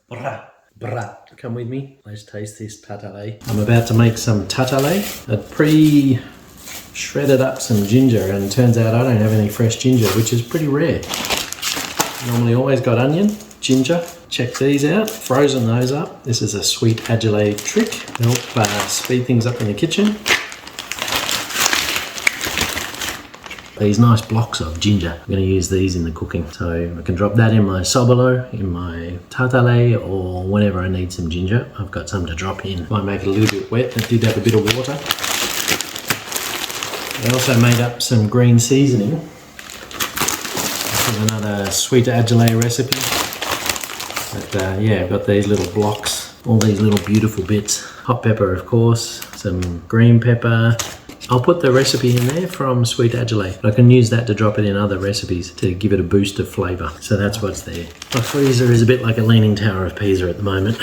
Brat. Come with me. Let's taste this tatale. I'm about to make some tatale. I'd pre-shredded up some ginger, and it turns out I don't have any fresh ginger, which is pretty rare. Normally always got onion, ginger. Check these out. Frozen those up. This is a sweet agile trick to help speed things up in the kitchen. These nice blocks of ginger. I'm going to use these in the cooking. So I can drop that in my sobolo, in my tatale, or whenever I need some ginger. I've got some to drop in. Might make it a little bit wet. It did have a bit of water. I also made up some green seasoning. This is another sweet agile recipe. But yeah, I've got these little blocks, all these little beautiful bits. Hot pepper, of course, some green pepper. I'll put the recipe in there from Sweet Agile. I can use that to drop it in other recipes to give it a boost of flavour. So that's what's there. My freezer is a bit like a leaning tower of Pisa at the moment.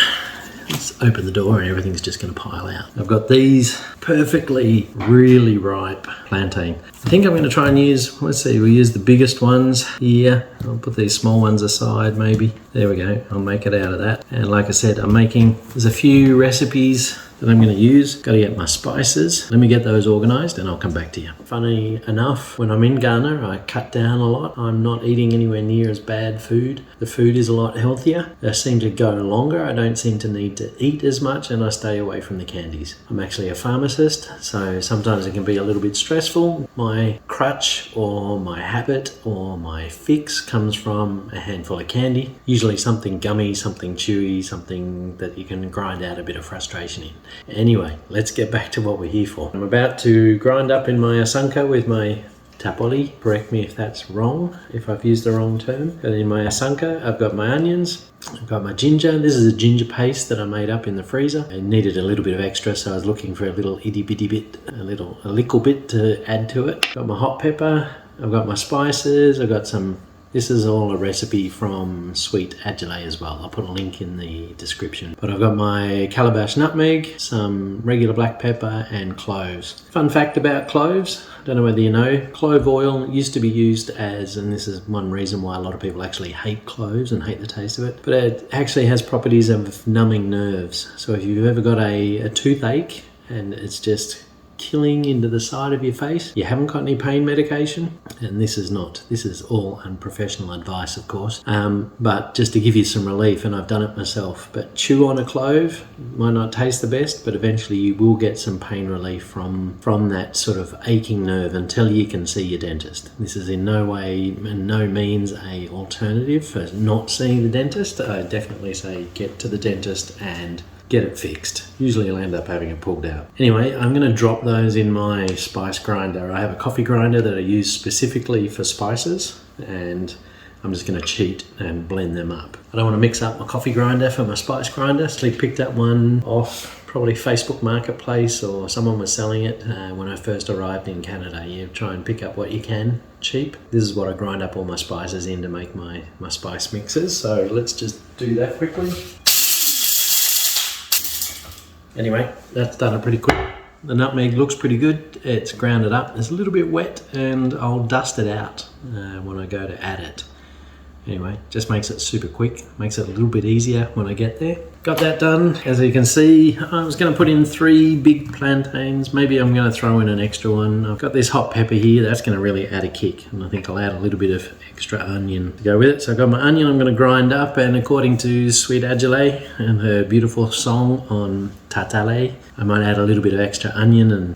Let's open the door and everything's just going to pile out. I've got these perfectly really ripe plantain. I think I'm going to try and use, let's see, we'll use the biggest ones here. I'll put these small ones aside maybe. There we go. I'll make it out of that. And like I said, there's a few recipes that I'm going to use. Got to get my spices. Let me get those organised and I'll come back to you. Funny enough, when I'm in Ghana, I cut down a lot. I'm not eating anywhere near as bad food. The food is a lot healthier. I seem to go longer. I don't seem to need to eat as much, and I stay away from the candies. I'm actually a pharmacist, so sometimes it can be a little bit stressful. My crutch or my habit or my fix comes from a handful of candy. Usually something gummy, something chewy, something that you can grind out a bit of frustration in. Anyway, let's get back to what we're here for. I'm about to grind up in my asanka with my tapoli. Correct me if that's wrong, if I've used the wrong term. But in my asanka, I've got my onions, I've got my ginger. This is a ginger paste that I made up in the freezer. I needed a little bit of extra, so I was looking for a little itty bitty bit, a little bit to add to it. Got my hot pepper, I've got my spices, I've got some. This is all a recipe from Sweet Agile as well. I'll put a link in the description. But I've got my calabash nutmeg, some regular black pepper and cloves. Fun fact about cloves, I don't know whether you know, clove oil used to be used as, and this is one reason why a lot of people actually hate cloves and hate the taste of it, but it actually has properties of numbing nerves. So if you've ever got a toothache and it's just killing into the side of your face, you haven't got any pain medication, and this is all unprofessional advice, of course, but just to give you some relief, and I've done it myself. But chew on a clove, might not taste the best, but eventually you will get some pain relief from that sort of aching nerve until you can see your dentist. This is in no way and no means a alternative for not seeing the dentist. I definitely say get to the dentist and get it fixed. Usually you'll end up having it pulled out. Anyway, I'm going to drop those in my spice grinder. I have a coffee grinder that I use specifically for spices, and I'm just going to cheat and blend them up. I don't want to mix up my coffee grinder for my spice grinder, so I picked that one off probably Facebook Marketplace, or someone was selling it when I first arrived in Canada. You try and pick up what you can cheap. This is what I grind up all my spices in to make my spice mixes. So let's just do that quickly. Anyway, that's done it pretty quick. The nutmeg looks pretty good. It's grounded up. It's a little bit wet, and I'll dust it out when I go to add it. Anyway, just makes it super quick. Makes it a little bit easier when I get there. Got that done. As you can see, I was going to put in 3 big plantains. Maybe I'm going to throw in an extra one. I've got this hot pepper here. That's going to really add a kick. And I think I'll add a little bit of extra onion to go with it. So I've got my onion I'm going to grind up. And according to Sweet Agile and her beautiful song on Tatale, I might add a little bit of extra onion and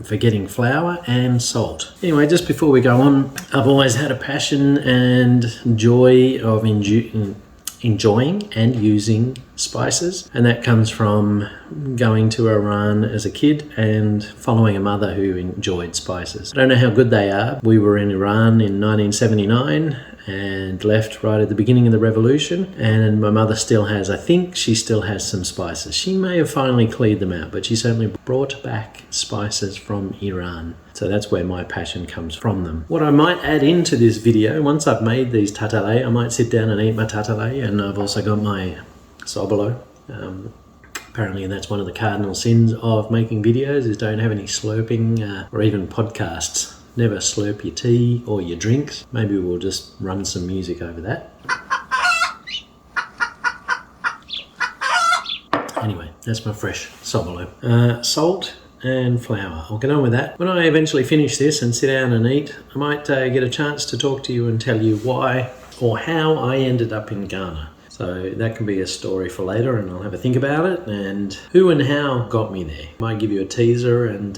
forgetting flour and salt. Anyway, just before we go on, I've always had a passion and joy of enjoying and using spices, and that comes from going to Iran as a kid and following a mother who enjoyed spices. I don't know how good they are. We were in Iran in 1979 and left right at the beginning of the revolution, and my mother I think she still has some spices. She may have finally cleared them out, but she certainly brought back spices from Iran. So that's where my passion comes from them. What I might add into this video, once I've made these tatale, I might sit down and eat my tatale, and I've also got my sobolo. Apparently that's one of the cardinal sins of making videos, is don't have any slurping or even podcasts. Never slurp your tea or your drinks. Maybe we'll just run some music over that. Anyway, that's my fresh sobolo. Salt and flour. I'll get on with that. When I eventually finish this and sit down and eat, I might get a chance to talk to you and tell you why or how I ended up in Ghana. So that can be a story for later, and I'll have a think about it and who and how got me there. Might give you a teaser and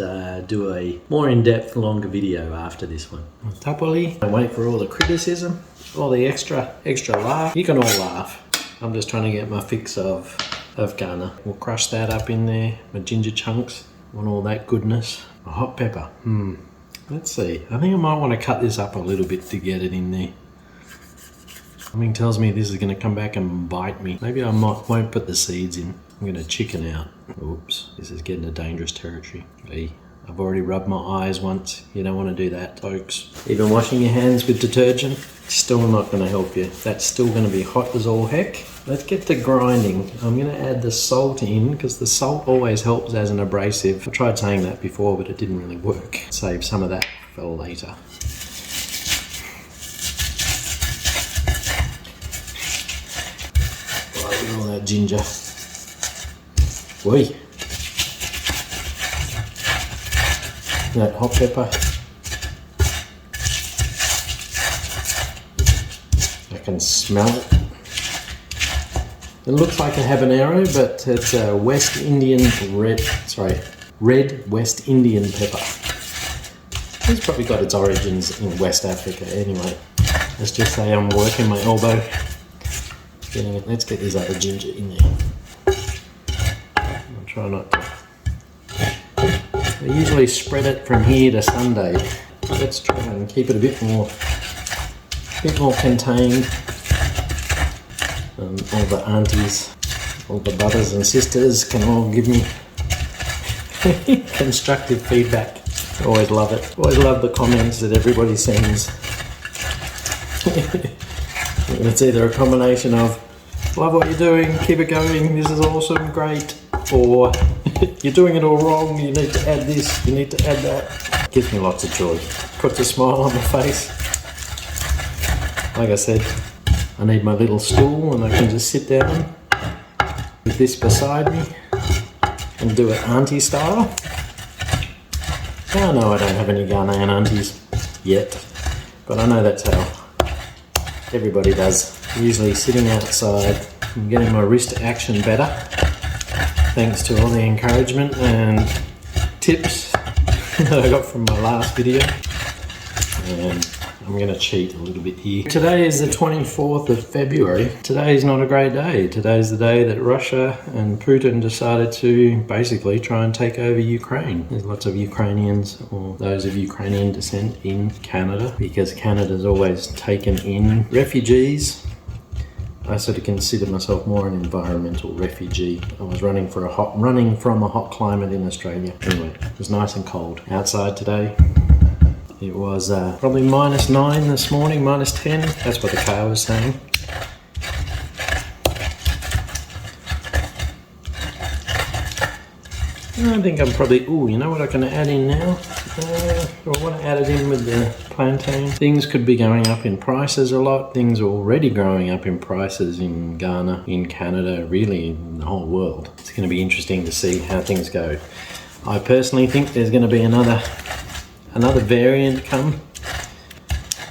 do a more in-depth, longer video after this one. Tatale. I wait for all the criticism, all the extra laugh. You can all laugh. I'm just trying to get my fix of Ghana. We'll crush that up in there, my ginger chunks and all that goodness. A hot pepper. Let's see. I think I might want to cut this up a little bit to get it in there. Something tells me this is going to come back and bite me. Maybe I won't put the seeds in. I'm going to chicken out. Oops, this is getting to dangerous territory. Hey, I've already rubbed my eyes once. You don't want to do that, folks. Even washing your hands with detergent, still not going to help you. That's still going to be hot as all heck. Let's get to grinding. I'm going to add the salt in because the salt always helps as an abrasive. I tried saying that before, but it didn't really work. Save some of that for later. All that ginger. Whee! That hot pepper. I can smell it. It looks like a habanero, but it's a red West Indian pepper. It's probably got its origins in West Africa anyway. Let's just say I'm working my elbow. Getting it. Let's get this other ginger in there. I'll try not to. I usually spread it from here to Sunday. Let's try and keep it a bit more contained. All the aunties, all the brothers and sisters can all give me constructive feedback. I always love it. Always love the comments that everybody sends. It's either a combination of love what you're doing, keep it going, this is awesome, great, or you're doing it all wrong, you need to add this, you need to add that. It gives me lots of joy. Puts a smile on my face. Like I said, I need my little stool and I can just sit down with this beside me and do it auntie style. Oh no, I don't have any Ghanaian aunties yet, but I know that's how everybody does. Usually sitting outside and getting my wrist action better thanks to all the encouragement and tips that I got from my last video. And I'm going to cheat a little bit here. Today is the 24th of February. Today is not a great day. Today's the day that Russia and Putin decided to basically try and take over Ukraine. There's lots of Ukrainians or those of Ukrainian descent in Canada because Canada's always taken in refugees. I sort of consider myself more an environmental refugee. I was running from a hot climate in Australia. Anyway, it was nice and cold outside today. It was probably -9 this morning, -10. That's what the car was saying. I think I'm probably, you know what I can add in now? I want to add it in with the plantain. Things could be going up in prices a lot. Things are already growing up in prices in Ghana, in Canada, really in the whole world. It's going to be interesting to see how things go. I personally think there's going to be another variant come.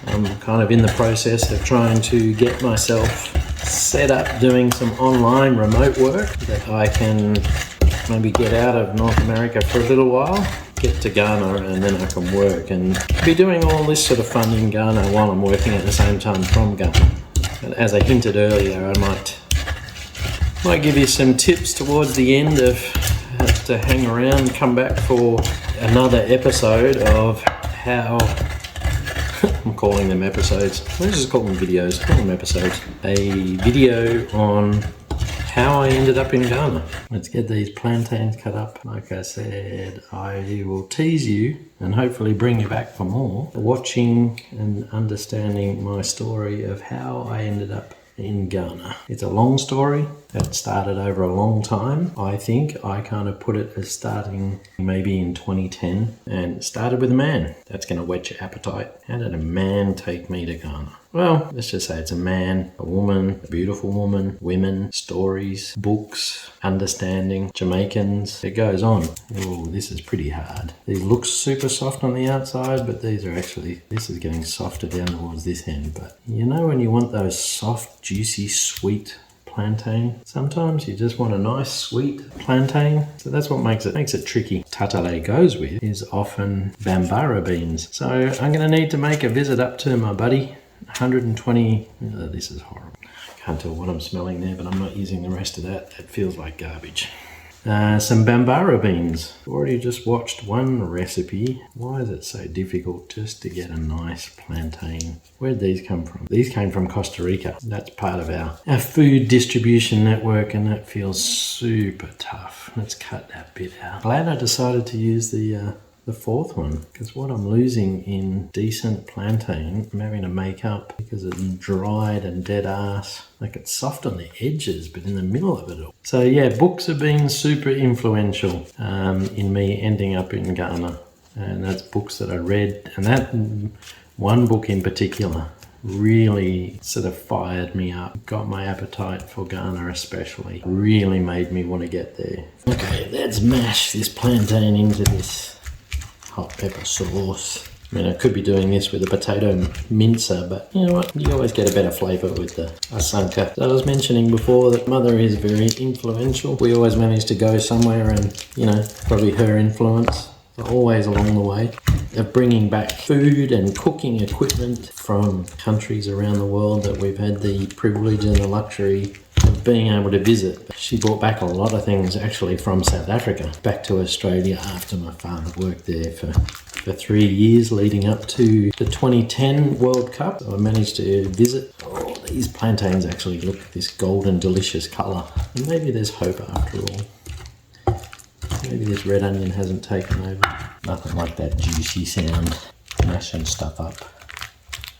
I'm kind of in the process of trying to get myself set up doing some online remote work that I can maybe get out of North America for a little while, get to Ghana, and then I can work and be doing all this sort of fun in Ghana while I'm working at the same time from Ghana. And as I hinted earlier, I might give you some tips towards the end of to hang around, come back for another episode of how I'm calling them episodes. Let's just call them videos. Call them episodes. A video on how I ended up in Ghana. Let's get these plantains cut up. Like I said, I will tease you and hopefully bring you back for more, watching and understanding my story of how I ended up in Ghana. It's a long story. It started over a long time. I think I kind of put it as starting maybe in 2010, and it started with a man. That's going to whet your appetite. How did a man take me to Ghana? Well, let's just say it's a man, a woman, a beautiful woman, women, stories, books, understanding, Jamaicans. It goes on. Oh, this is pretty hard. These look super soft on the outside, but these are actually, this is getting softer down towards this end. But you know when you want those soft, juicy, sweet plantain, sometimes you just want a nice sweet plantain. So that's what makes it tricky. Tatale goes with is often bambara beans. So I'm going to need to make a visit up to my buddy. 120, this is horrible. Can't tell what I'm smelling there, but I'm not using the rest of that. It feels like garbage. Some bambara beans. Already just watched one recipe. Why is it so difficult just to get a nice plantain? Where'd these come from? These came from Costa Rica. That's part of our food distribution network, and that feels super tough. Let's cut that bit out. Glad I decided to use the fourth one, because what I'm losing in decent plantain, I'm having to make up because it's dried and dead ass. Like it's soft on the edges, but in the middle of it all. So yeah, books have been super influential in me ending up in Ghana. And that's books that I read. And that one book in particular really sort of fired me up, got my appetite for Ghana especially, really made me want to get there. Okay, let's mash this plantain into this hot pepper sauce. I mean, I could be doing this with a potato mincer, but you know what? You always get a better flavour with the asanka. So I was mentioning before that mother is very influential. We always manage to go somewhere and, you know, probably her influence always along the way of bringing back food and cooking equipment from countries around the world that we've had the privilege and the luxury of being able to visit. She brought back a lot of things actually from South Africa back to Australia after my father worked there for 3 years leading up to the 2010 World Cup. So I managed to visit. Oh, these plantains actually look this golden delicious colour. And maybe there's hope after all. Maybe this red onion hasn't taken over. Nothing like that juicy sound. Mashing stuff up.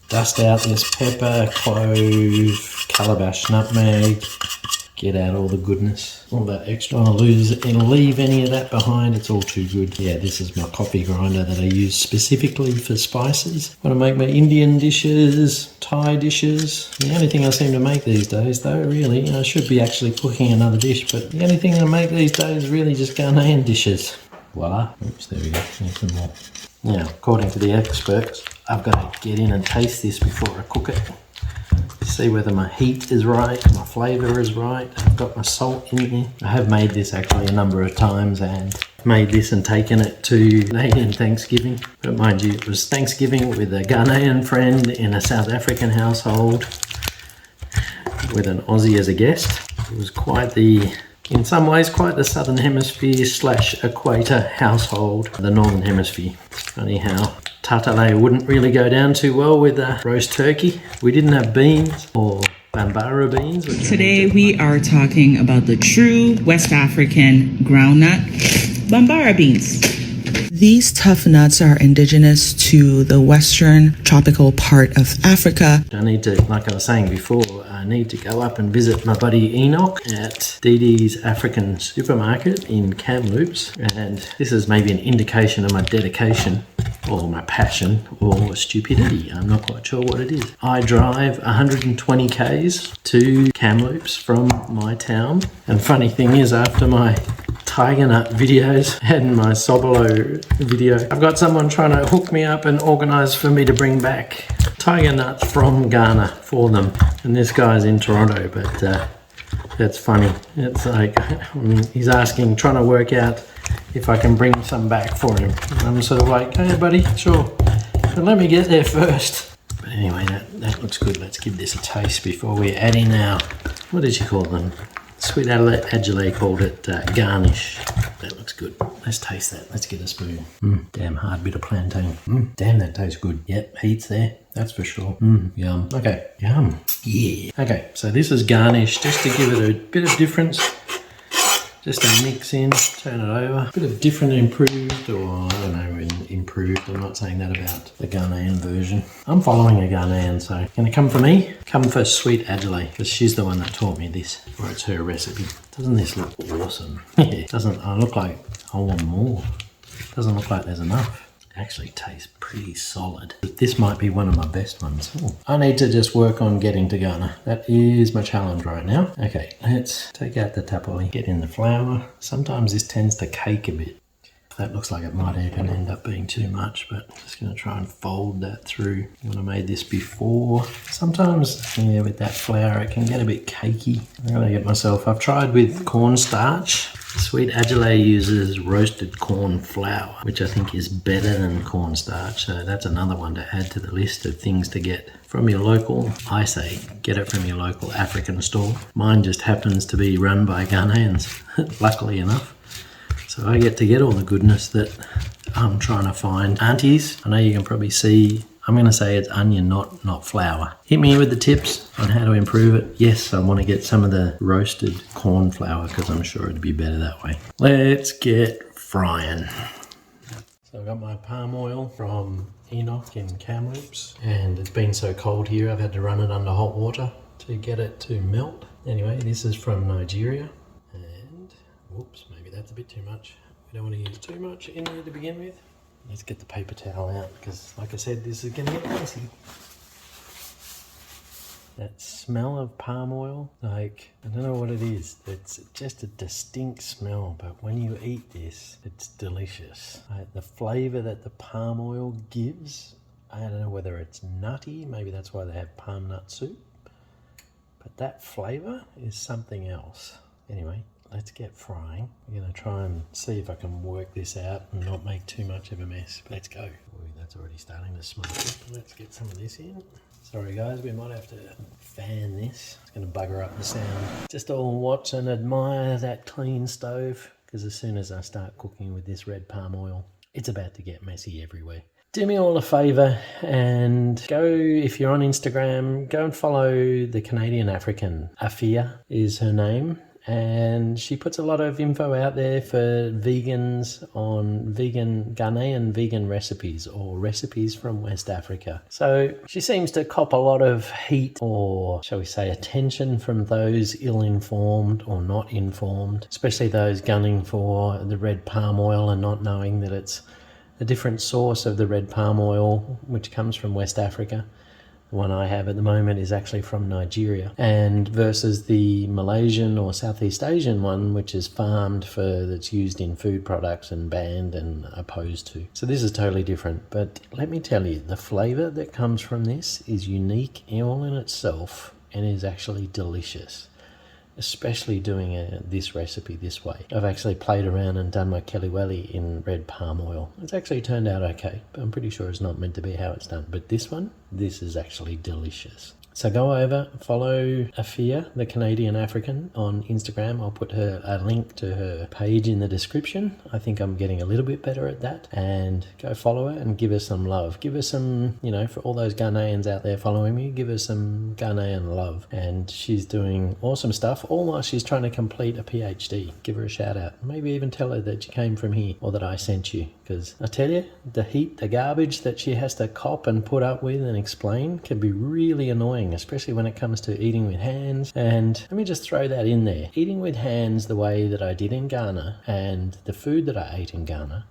Dust out this pepper, clove, calabash, nutmeg. Get out all the goodness, all that extra. I'll leave any of that behind. It's all too good. Yeah, this is my coffee grinder that I use specifically for spices. When I make my Indian dishes, Thai dishes. The only thing I seem to make these days, though, really, I should be actually cooking another dish, but the only thing I make these days is really just Ghanaian dishes. Voila. Oops, there we go. Need some more. Now, according to the experts, I've got to get in and taste this before I cook it. See whether my heat is right, my flavour is right. I've got my salt in there. I have made this actually a number of times and made this and taken it to Canadian Thanksgiving. But mind you, it was Thanksgiving with a Ghanaian friend in a South African household with an Aussie as a guest. It was quite the, in some ways, quite the Southern Hemisphere / equator household, the Northern Hemisphere. It's funny how Tatale wouldn't really go down too well with roast turkey. We didn't have beans or bambara beans. Today we are talking about the true West African groundnut, bambara beans. These tough nuts are indigenous to the western tropical part of Africa. I need to, like I was saying before, I need to go up and visit my buddy Enoch at Didi's African supermarket in Kamloops. And this is maybe an indication of my dedication or my passion or stupidity. I'm not quite sure what it is. I drive 120 k's to Kamloops from my town. And funny thing is, after my tiger nut videos and my Sobolo video, I've got someone trying to hook me up and organise for me to bring back tiger nuts from Ghana for them. And this guy's in Toronto, but that's funny. It's like, he's asking, trying to work out if I can bring some back for him. And I'm sort of like, hey buddy, sure, but let me get there first. But anyway, that looks good. Let's give this a taste before we add in our, what did you call them? Sweet Adelaide called it garnish. That looks good. Let's taste that. Let's get a spoon. Damn hard bit of plantain. Damn, that tastes good. Yep, heat's there. That's for sure. Yum. Okay, yum. Yeah. Okay, so this is garnish just to give it a bit of difference. Just a mix in, turn it over. A bit of different improved, or I don't know, improved. I'm not saying that about the Ghanaian version. I'm following a Ghanaian, so can it come for me? Come for Sweet Adelaide, because she's the one that taught me this, or it's her recipe. Doesn't this look awesome? Yeah, doesn't I look like I want more? Doesn't look like there's enough. Actually tastes pretty solid. This might be one of my best ones. Ooh. I need to just work on getting to Ghana. That is my challenge right now. Okay, let's take out the Tatale, get in the flour. Sometimes this tends to cake a bit. That looks like it might even end up being too much, but I'm just going to try and fold that through. When I made this before, sometimes, yeah, with that flour, it can get a bit cakey. I'm going to get myself, I've tried with cornstarch. Sweet Adelaide uses roasted corn flour, which I think is better than cornstarch. So that's another one to add to the list of things to get from your local, I say, get it from your local African store. Mine just happens to be run by Ghanaians, luckily enough. So I get to get all the goodness that I'm trying to find. Aunties, I know you can probably see, I'm going to say it's onion, not flour. Hit me with the tips on how to improve it. Yes, I want to get some of the roasted corn flour because I'm sure it'd be better that way. Let's get frying. So I've got my palm oil from Enoch in Kamloops, and it's been so cold here I've had to run it under hot water to get it to melt. Anyway, this is from Nigeria, and whoops, maybe that's a bit too much. We don't want to use too much in there to begin with. Let's get the paper towel out because, like I said, this is going to get messy. That smell of palm oil, like, I don't know what it is. It's just a distinct smell, but when you eat this, it's delicious. The flavour that the palm oil gives, I don't know whether it's nutty, maybe that's why they have palm nut soup, but that flavour is something else. Anyway, let's get frying. I'm going to try and see if I can work this out and not make too much of a mess. Let's go. Ooh, that's already starting to smoke. Let's get some of this in. Sorry guys, we might have to fan this. It's going to bugger up the sound. Just all watch and admire that clean stove, because as soon as I start cooking with this red palm oil, it's about to get messy everywhere. Do me all a favour and go, if you're on Instagram, go and follow the Canadian African. Afia is her name. And she puts a lot of info out there for vegans on Ghanaian vegan recipes or recipes from West Africa. So she seems to cop a lot of heat, or shall we say attention, from those ill-informed or not informed, especially those gunning for the red palm oil and not knowing that it's a different source of the red palm oil, which comes from West Africa. The one I have at the moment is actually from Nigeria, and versus the Malaysian or Southeast Asian one, which is farmed for, that's used in food products and banned and opposed to. So this is totally different, but let me tell you, the flavour that comes from this is unique all in itself and is actually delicious. Especially doing this recipe this way. I've actually played around and done my kelly in red palm oil. It's actually turned out okay, but I'm pretty sure it's not meant to be how it's done. But this one, this is actually delicious. So go over, follow Afia, the Canadian African, on Instagram. I'll put a link to her page in the description. I think I'm getting a little bit better at that. And go follow her and give her some love. Give her some, for all those Ghanaians out there following me, give her some Ghanaian love. And she's doing awesome stuff, all while she's trying to complete a PhD. Give her a shout out. Maybe even tell her that you came from here or that I sent you. Because I tell you, the heat, the garbage that she has to cop and put up with and explain can be really annoying, especially when it comes to eating with hands. And let me just throw that in there. Eating with hands the way that I did in Ghana and the food that I ate in Ghana,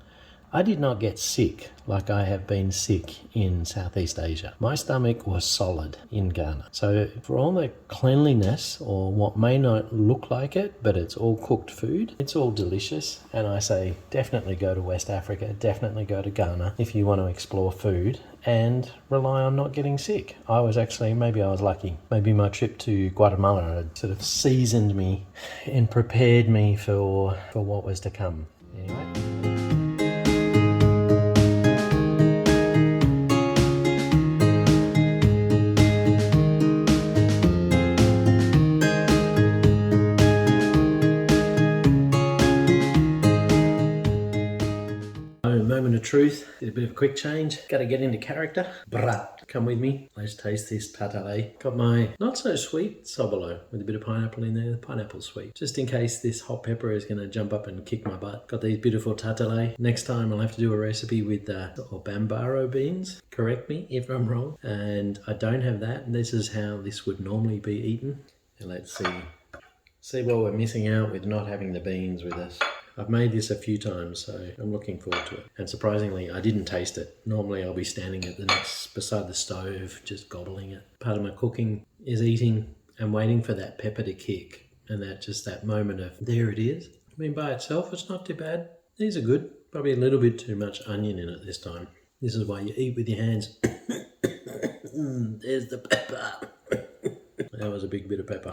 I did not get sick like I have been sick in Southeast Asia. My stomach was solid in Ghana. So for all the cleanliness, or what may not look like it, but it's all cooked food, it's all delicious. And I say definitely go to West Africa, definitely go to Ghana if you want to explore food and rely on not getting sick. Maybe I was lucky. Maybe my trip to Guatemala had sort of seasoned me and prepared me for what was to come. Anyway. Moment of truth. Did a bit of a quick change. Got to get into character. Brat, come with me. Let's taste this tatale. Got my not so sweet sobolo with a bit of pineapple in there. The pineapple's sweet. Just in case this hot pepper is going to jump up and kick my butt. Got these beautiful tatale. Next time I'll have to do a recipe with bambaro beans. Correct me if I'm wrong. And I don't have that. And this is how this would normally be eaten. And let's see what we're missing out with not having the beans with us. I've made this a few times, so I'm looking forward to it. And surprisingly, I didn't taste it. Normally I'll be standing beside the stove, just gobbling it. Part of my cooking is eating and waiting for that pepper to kick. And that moment of, there it is. I mean, by itself, it's not too bad. These are good. Probably a little bit too much onion in it this time. This is why you eat with your hands. There's the pepper. That was a big bit of pepper.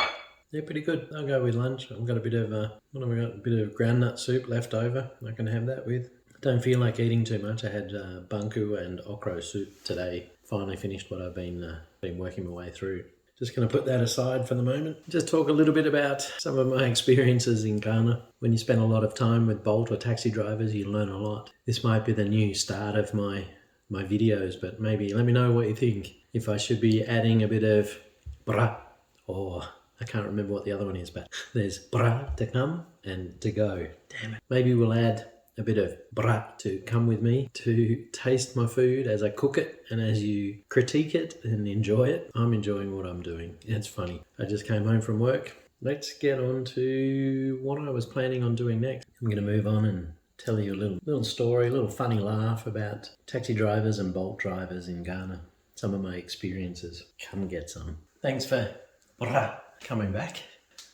They're pretty good. I'll go with lunch. I've got a bit of A bit of groundnut soup left over. I can have that with. I don't feel like eating too much. I had bunku and okra soup today. Finally finished what I've been working my way through. Just going to put that aside for the moment. Just talk a little bit about some of my experiences in Ghana. When you spend a lot of time with Bolt or taxi drivers, you learn a lot. This might be the new start of my videos, but maybe let me know what you think. If I should be adding a bit of bra or I can't remember what the other one is, but there's bra to come and to go. Damn it. Maybe we'll add a bit of bra to come with me to taste my food as I cook it and as you critique it and enjoy it. I'm enjoying what I'm doing. It's funny. I just came home from work. Let's get on to what I was planning on doing next. I'm going to move on and tell you a little story, a little funny laugh about taxi drivers and Bolt drivers in Ghana. Some of my experiences. Come get some. Thanks for coming back.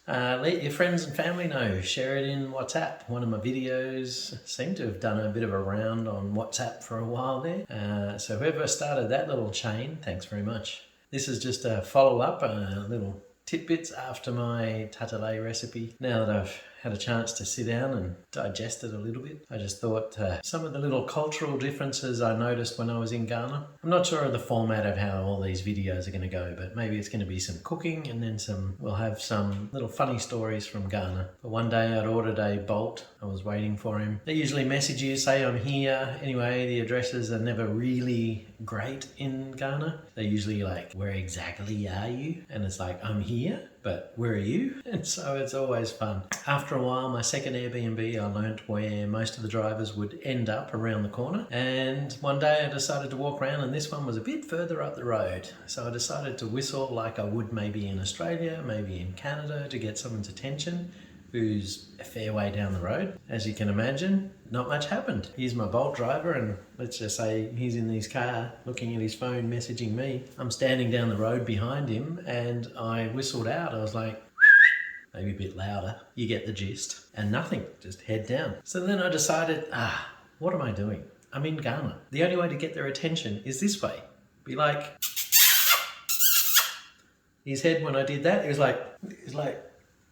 Let your friends and family know. Share it in WhatsApp. One of my videos seemed to have done a bit of a round on WhatsApp for a while there. So whoever started that little chain, thanks very much. This is just a follow-up, little tidbits after my tatale recipe. Now that I've had a chance to sit down and digest it a little bit, I just thought some of the little cultural differences I noticed when I was in Ghana. I'm not sure of the format of how all these videos are going to go, but maybe it's going to be some cooking and then we'll have some little funny stories from Ghana. But one day I'd ordered a Bolt. I was waiting for him. They usually message you, say I'm here. Anyway, the addresses are never really great in Ghana. They're usually like, where exactly are you? And it's like, I'm here, but where are you? And so it's always fun. After a while, my second Airbnb, I learnt where most of the drivers would end up around the corner. And one day I decided to walk around and this one was a bit further up the road. So I decided to whistle like I would maybe in Australia, maybe in Canada, to get someone's attention who's a fair way down the road. As you can imagine, not much happened. Here's my Bolt driver and let's just say he's in his car looking at his phone messaging me. I'm standing down the road behind him and I whistled out. I was like, maybe a bit louder, you get the gist. And nothing, just head down. So then I decided, what am I doing? I'm in Ghana. The only way to get their attention is this way. Be like, his head when I did that, he was like,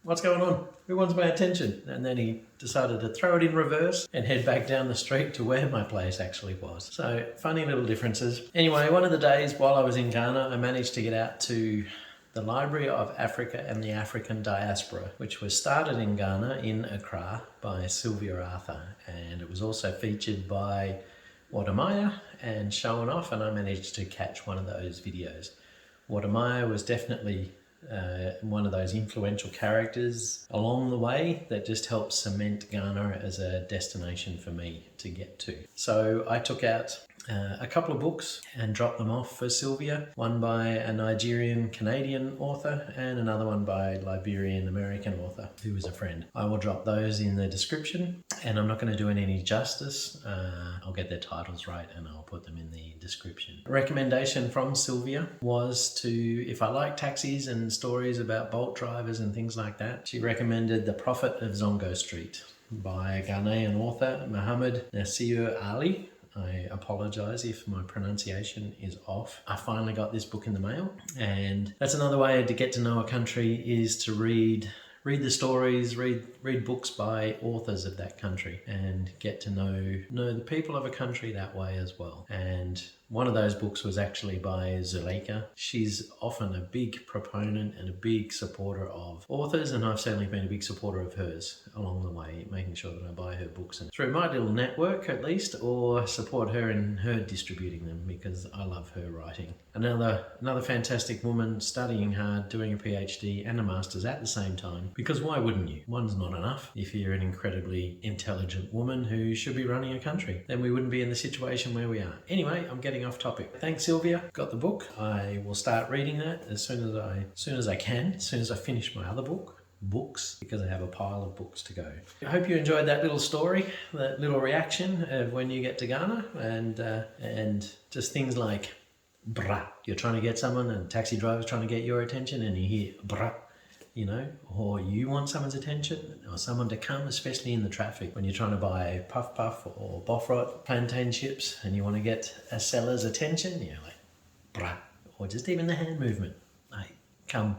what's going on? Who wants my attention? And then he decided to throw it in reverse and head back down the street to where my place actually was. So funny little differences. Anyway, one of the days while I was in Ghana, I managed to get out to the Library of Africa and the African Diaspora, which was started in Ghana in Accra by Sylvia Arthur. And it was also featured by Wadamaya and shown off, and I managed to catch one of those videos. Wadamaya was definitely one of those influential characters along the way that just helped cement Ghana as a destination for me to get to. So I took out a couple of books and dropped them off for Sylvia, one by a Nigerian Canadian author and another one by a Liberian American author who was a friend. I will drop those in the description and I'm not going to do it any justice. I'll get their titles right and I'll put them in the description. A recommendation from Sylvia was to, if I like taxis and stories about Bolt drivers and things like that, she recommended The Prophet of Zongo Street by a Ghanaian author, Muhammad Nasir Ali. I apologize if my pronunciation is off. I finally got this book in the mail, and that's another way to get to know a country is to read the stories, read books by authors of that country and get to know the people of a country that way as well. And One of those books was actually by Zuleika. She's often a big proponent and a big supporter of authors, and I've certainly been a big supporter of hers along the way, making sure that I buy her books and through my little network at least, or support her in her distributing them, because I love her writing. Another fantastic woman, studying hard, doing a PhD and a master's at the same time, because why wouldn't you? One's not enough. If you're an incredibly intelligent woman who should be running a country, then we wouldn't be in the situation where we are. Anyway, I'm getting off topic. Thanks, Sylvia. Got the book. I will start reading that as soon as I can, as soon as I finish my other books, because I have a pile of books to go. I hope you enjoyed that little story, that little reaction of when you get to Ghana, and just things like brah. You're trying to get someone, and a taxi driver's trying to get your attention, and you hear brah. Or you want someone's attention, or someone to come, especially in the traffic, when you're trying to buy puff puff or bofrot plantain chips and you want to get a seller's attention, you're like, brah. Or just even the hand movement. Hey, come.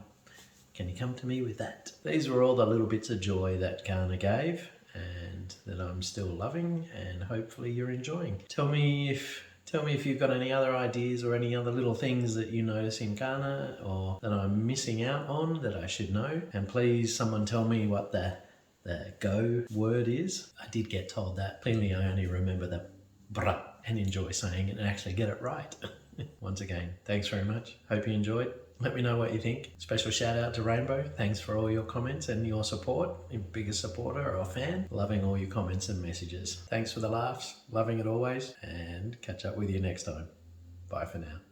Can you come to me with that? These were all the little bits of joy that Ghana gave, and that I'm still loving, and hopefully you're enjoying. Tell me if you've got any other ideas or any other little things that you notice in Ghana, or that I'm missing out on that I should know. And please, someone tell me what the go word is. I did get told that. Clearly, I only remember the brah and enjoy saying it and actually get it right. Once again, thanks very much. Hope you enjoyed. Let me know what you think. Special shout out to Rainbow. Thanks for all your comments and your support. Your biggest supporter or fan. Loving all your comments and messages. Thanks for the laughs. Loving it always. And catch up with you next time. Bye for now.